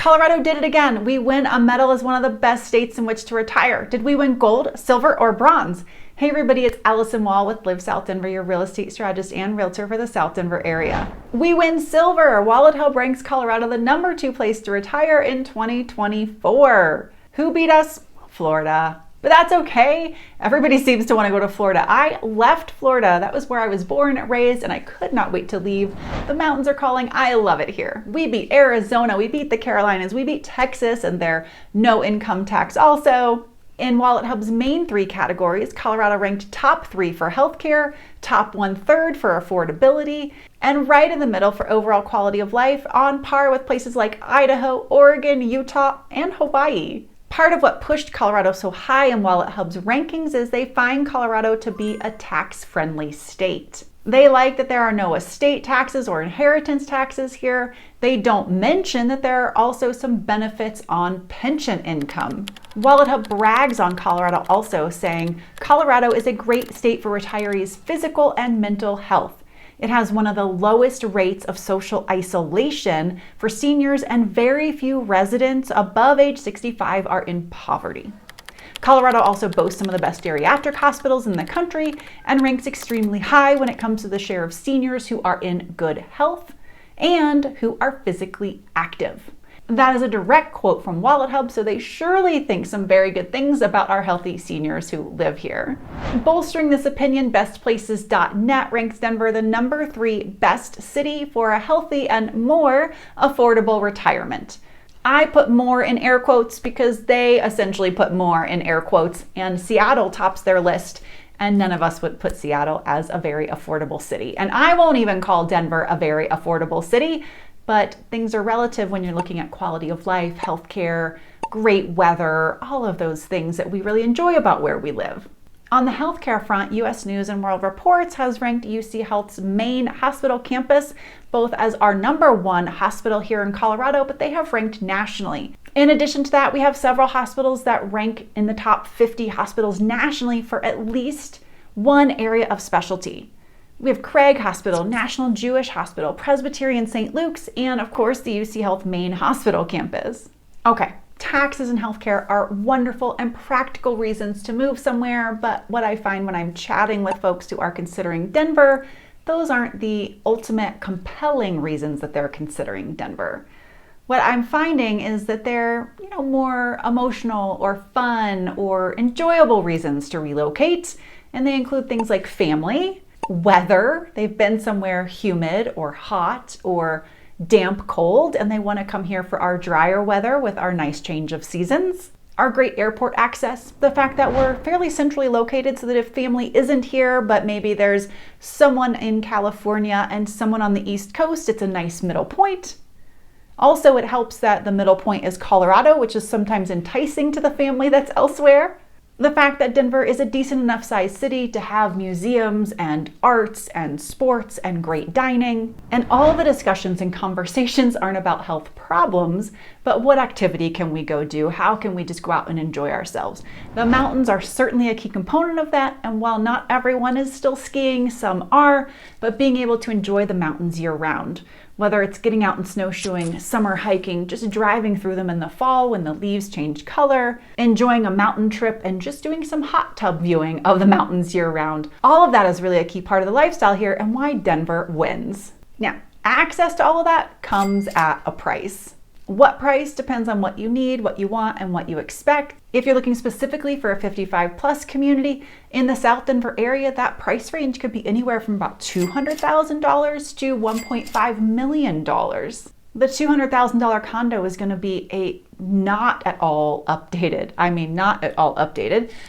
Colorado did it again. We win a medal as one of the best states in which to retire. Did we win gold, silver, or bronze? Hey everybody, it's Alyson Wahl with Live South Denver, your real estate strategist and realtor for the South Denver area. We win silver. Wahl ranks Colorado the number 2 place to retire in 2024. Who beat us? Florida. But that's okay. Everybody seems to want to go to Florida. I left Florida. That was where I was born, raised, and I could not wait to leave. The mountains are calling. I love it here. We beat Arizona. We beat the Carolinas. We beat Texas and their no income tax also. In WalletHub's main 3 categories, Colorado ranked top 3 for healthcare, top 1/3 for affordability, and right in the middle for overall quality of life, on par with places like Idaho, Oregon, Utah, and Hawaii. Part of what pushed Colorado so high in WalletHub's rankings is they find Colorado to be a tax-friendly state. They like that there are no estate taxes or inheritance taxes here. They don't mention that there are also some benefits on pension income. WalletHub brags on Colorado also, saying, Colorado is a great state for retirees' physical and mental health. It has one of the lowest rates of social isolation for seniors, and very few residents above age 65 are in poverty. Colorado also boasts some of the best geriatric hospitals in the country and ranks extremely high when it comes to the share of seniors who are in good health and who are physically active. That is a direct quote from WalletHub, so they surely think some very good things about our healthy seniors who live here. Bolstering this opinion, bestplaces.net ranks Denver the number 3 best city for a healthy and more affordable retirement. I put more in air quotes because they essentially put more in air quotes, and Seattle tops their list, and none of us would put Seattle as a very affordable city. And I won't even call Denver a very affordable city. But things are relative when you're looking at quality of life, healthcare, great weather, all of those things that we really enjoy about where we live. On the healthcare front, U.S. News and World Reports has ranked UC Health's main hospital campus both as our number 1 hospital here in Colorado, but they have ranked nationally. In addition to that, we have several hospitals that rank in the top 50 hospitals nationally for at least one area of specialty. We have Craig Hospital, National Jewish Hospital, Presbyterian St. Luke's, and of course the UC Health main hospital campus. Okay, taxes and healthcare are wonderful and practical reasons to move somewhere, but what I find when I'm chatting with folks who are considering Denver, those aren't the ultimate compelling reasons that they're considering Denver. What I'm finding is that they're, more emotional or fun or enjoyable reasons to relocate, and they include things like family, weather, they've been somewhere humid or hot or damp cold, and they want to come here for our drier weather with our nice change of seasons. Our great airport access, the fact that we're fairly centrally located so that if family isn't here, but maybe there's someone in California and someone on the East Coast, it's a nice middle point. Also, it helps that the middle point is Colorado, which is sometimes enticing to the family that's elsewhere. The fact that Denver is a decent enough sized city to have museums and arts and sports and great dining. And all the discussions and conversations aren't about health problems, but what activity can we go do? How can we just go out and enjoy ourselves? The mountains are certainly a key component of that, and while not everyone is still skiing, some are, but being able to enjoy the mountains year round. Whether it's getting out and snowshoeing, summer hiking, just driving through them in the fall when the leaves change color, enjoying a mountain trip, and just doing some hot tub viewing of the mountains year round. All of that is really a key part of the lifestyle here and why Denver wins. Now, access to all of that comes at a price. What price depends on what you need, what you want, and what you expect. If you're looking specifically for a 55 plus community in the South Denver area, that price range could be anywhere from about $200,000 to $1.5 million. The $200,000 condo is going to be a not at all updated,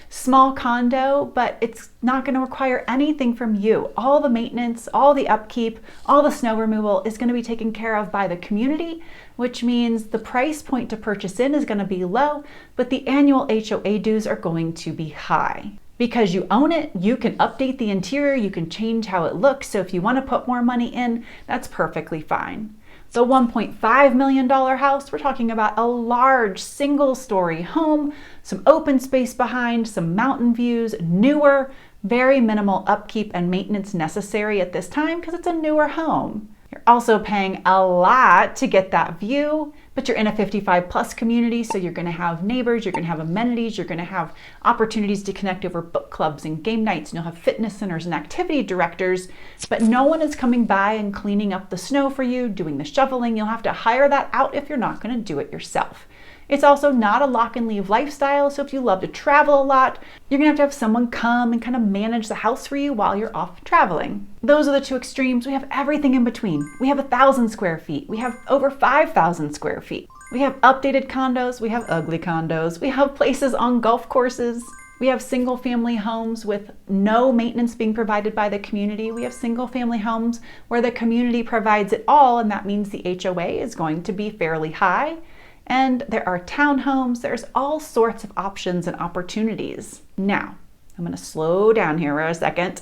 small condo, but it's not going to require anything from you. All the maintenance, all the upkeep, all the snow removal is going to be taken care of by the community, which means the price point to purchase in is going to be low, but the annual HOA dues are going to be high. Because you own it, you can update the interior, you can change how it looks, so if you want to put more money in, that's perfectly fine. The $1.5 million house, we're talking about a large single-story home, some open space behind, some mountain views, newer, very minimal upkeep and maintenance necessary at this time because it's a newer home. You're also paying a lot to get that view, but you're in a 55 plus community, so you're going to have neighbors, you're going to have amenities, you're going to have opportunities to connect over book clubs and game nights, and you'll have fitness centers and activity directors, but no one is coming by and cleaning up the snow for you, doing the shoveling. You'll have to hire that out if you're not going to do it yourself. It's also not a lock and leave lifestyle, so if you love to travel a lot, you're gonna have someone come and kind of manage the house for you while you're off traveling. Those are the two extremes. We have everything in between. We have 1,000 square feet. We have over 5,000 square feet. We have updated condos. We have ugly condos. We have places on golf courses. We have single family homes with no maintenance being provided by the community. We have single family homes where the community provides it all, and that means the HOA is going to be fairly high. And there are townhomes. There's all sorts of options and opportunities. Now, I'm going to slow down here for a second.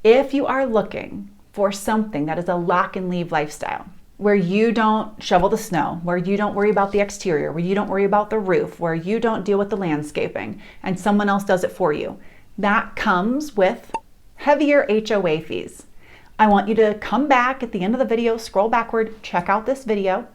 If you are looking for something that is a lock and leave lifestyle, where you don't shovel the snow, where you don't worry about the exterior, where you don't worry about the roof, where you don't deal with the landscaping, and someone else does it for you, that comes with heavier HOA fees. I want you to come back at the end of the video, scroll backward, check out this video,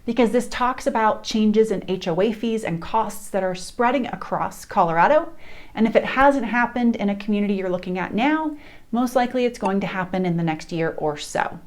because this talks about changes in HOA fees and costs that are spreading across Colorado. And if it hasn't happened in a community you're looking at now, most likely it's going to happen in the next year or so.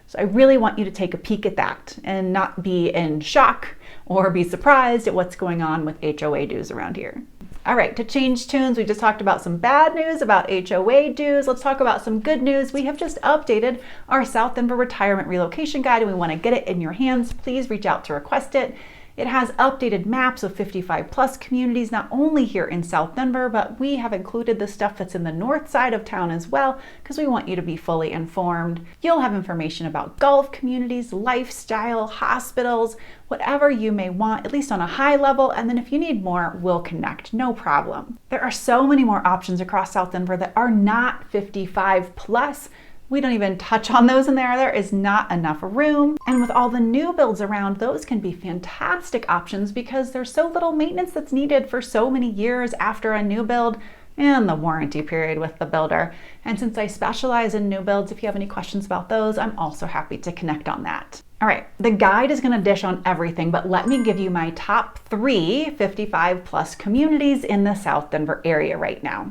So I really want you to take a peek at that and not be in shock or be surprised at what's going on with HOA dues around here. All right, to change tunes, we just talked about some bad news about HOA dues. Let's talk about some good news. We have just updated our South Denver retirement relocation guide, and we want to get it in your hands. Please reach out to request it. It has updated maps of 55 plus communities, not only here in South Denver, but we have included the stuff that's in the north side of town as well, because we want you to be fully informed. You'll have information about golf communities, lifestyle, hospitals, whatever you may want, at least on a high level. And then if you need more, we'll connect, no problem. There are so many more options across South Denver that are not 55 plus. We don't even touch on those in there. There is not enough room. And with all the new builds around, those can be fantastic options because there's so little maintenance that's needed for so many years after a new build and the warranty period with the builder. And since I specialize in new builds, if you have any questions about those, I'm also happy to connect on that. All right, the guide is going to dish on everything, but let me give you my top 3 55 plus communities in the South Denver area right now.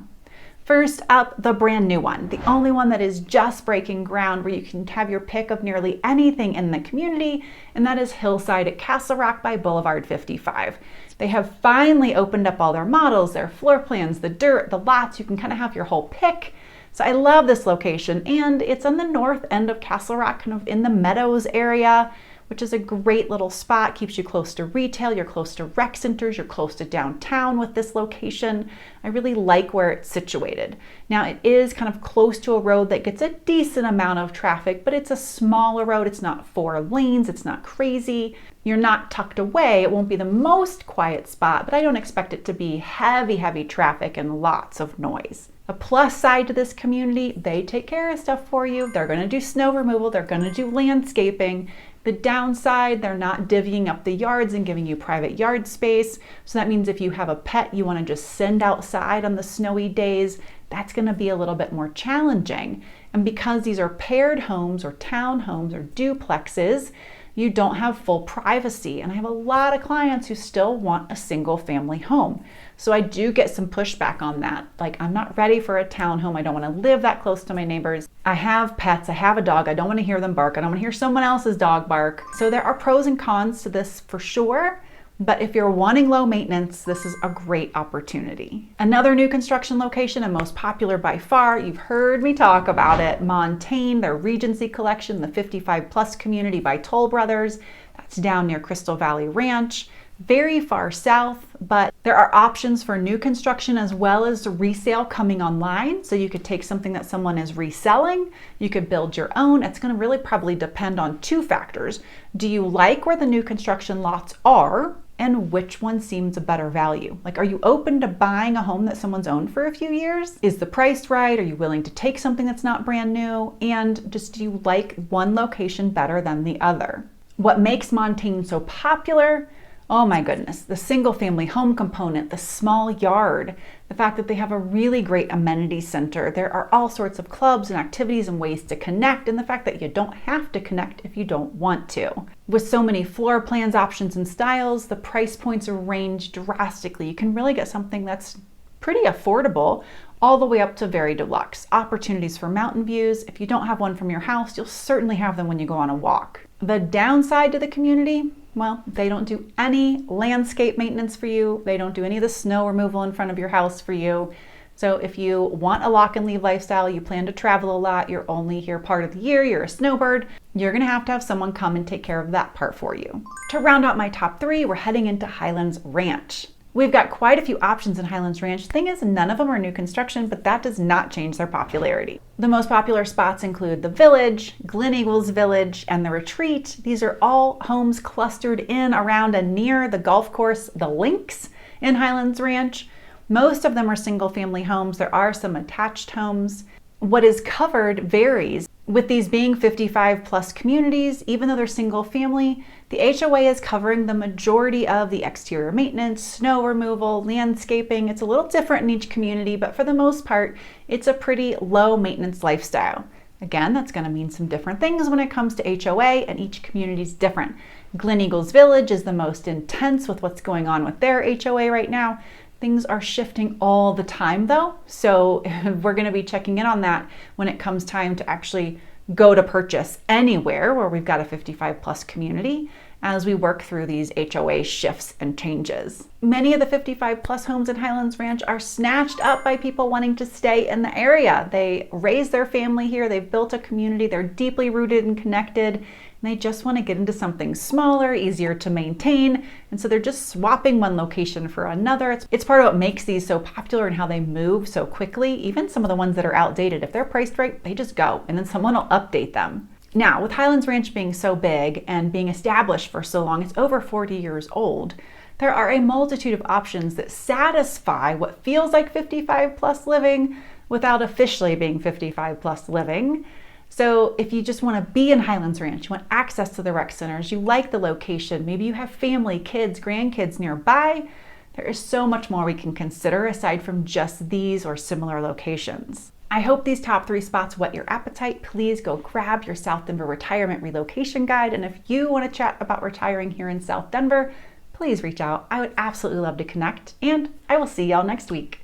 First up, the brand new one, the only one that is just breaking ground, where you can have your pick of nearly anything in the community, and that is Hillside at Castle Rock by Boulevard 55. They have finally opened up all their models, their floor plans, the dirt, the lots. You can kind of have your whole pick. So I love this location, and it's on the north end of Castle Rock, kind of in the Meadows area, which is a great little spot. Keeps you close to retail, you're close to rec centers, you're close to downtown with this location. I really like where it's situated. Now it is kind of close to a road that gets a decent amount of traffic, but it's a smaller road. It's not 4 lanes, it's not crazy. You're not tucked away. It won't be the most quiet spot, but I don't expect it to be heavy traffic and lots of noise. A plus side to this community, they take care of stuff for you. They're gonna do snow removal, they're gonna do landscaping. The downside, they're not divvying up the yards and giving you private yard space. So that means if you have a pet you want to just send outside on the snowy days, that's going to be a little bit more challenging. And because these are paired homes or townhomes or duplexes, you don't have full privacy. And I have a lot of clients who still want a single family home. So I do get some pushback on that. Like, I'm not ready for a townhome. I don't want to live that close to my neighbors. I have pets. I have a dog. I don't want to hear them bark. I don't want to hear someone else's dog bark. So there are pros and cons to this for sure. But if you're wanting low maintenance, this is a great opportunity. Another new construction location and most popular by far, you've heard me talk about it, Montaigne, their Regency collection, the 55 plus community by Toll Brothers. That's down near Crystal Valley Ranch. Very far south, but there are options for new construction as well as resale coming online. So you could take something that someone is reselling, you could build your own. It's going to really probably depend on 2 factors. Do you like where the new construction lots are? And which one seems a better value? Like, are you open to buying a home that someone's owned for a few years? Is the price right? Are you willing to take something that's not brand new? And just, do you like one location better than the other? What makes Montaigne so popular Oh my goodness, the single family home component, the small yard, the fact that they have a really great amenity center. There are all sorts of clubs and activities and ways to connect, and the fact that you don't have to connect if you don't want to. With so many floor plans, options, and styles, the price points range drastically. You can really get something that's pretty affordable all the way up to very deluxe. Opportunities for mountain views. If you don't have one from your house, you'll certainly have them when you go on a walk. The downside to the community, well, they don't do any landscape maintenance for you. They don't do any of the snow removal in front of your house for you. So if you want a lock and leave lifestyle, you plan to travel a lot, you're only here part of the year, you're a snowbird, you're gonna have to have someone come and take care of that part for you. To round out my top 3, we're heading into Highlands Ranch. We've got quite a few options in Highlands Ranch. The thing is, none of them are new construction, but that does not change their popularity. The most popular spots include the Village, Glen Eagles Village, and the Retreat. These are all homes clustered in, around, and near the golf course, the Links in Highlands Ranch. Most of them are single family homes. There are some attached homes. What is covered varies. With these being 55 plus communities, even though they're single family, the HOA is covering the majority of the exterior maintenance, snow removal, landscaping. It's a little different in each community, but for the most part, it's a pretty low maintenance lifestyle. Again, that's going to mean some different things when it comes to HOA, and each community is different. Glen Eagles Village is the most intense with what's going on with their HOA right now. Things are shifting all the time though, so we're going to be checking in on that when it comes time to actually go to purchase anywhere where we've got a 55 plus community as we work through these HOA shifts and changes. Many of the 55 plus homes in Highlands Ranch are snatched up by people wanting to stay in the area. They raise their family here, they've built a community, they're deeply rooted and connected, and they just want to get into something smaller, easier to maintain, and so they're just swapping one location for another. It's part of what makes these so popular and how they move so quickly. Even some of the ones that are outdated, if they're priced right, they just go, and then someone will update them. Now, with Highlands Ranch being so big and being established for so long, it's over 40 years old, there are a multitude of options that satisfy what feels like 55 plus living without officially being 55 plus living. So if you just want to be in Highlands Ranch, you want access to the rec centers, you like the location, maybe you have family, kids, grandkids nearby, there is so much more we can consider aside from just these or similar locations. I hope these top 3 spots whet your appetite. Please go grab your South Denver Retirement Relocation Guide. And if you want to chat about retiring here in South Denver, please reach out. I would absolutely love to connect, and I will see y'all next week.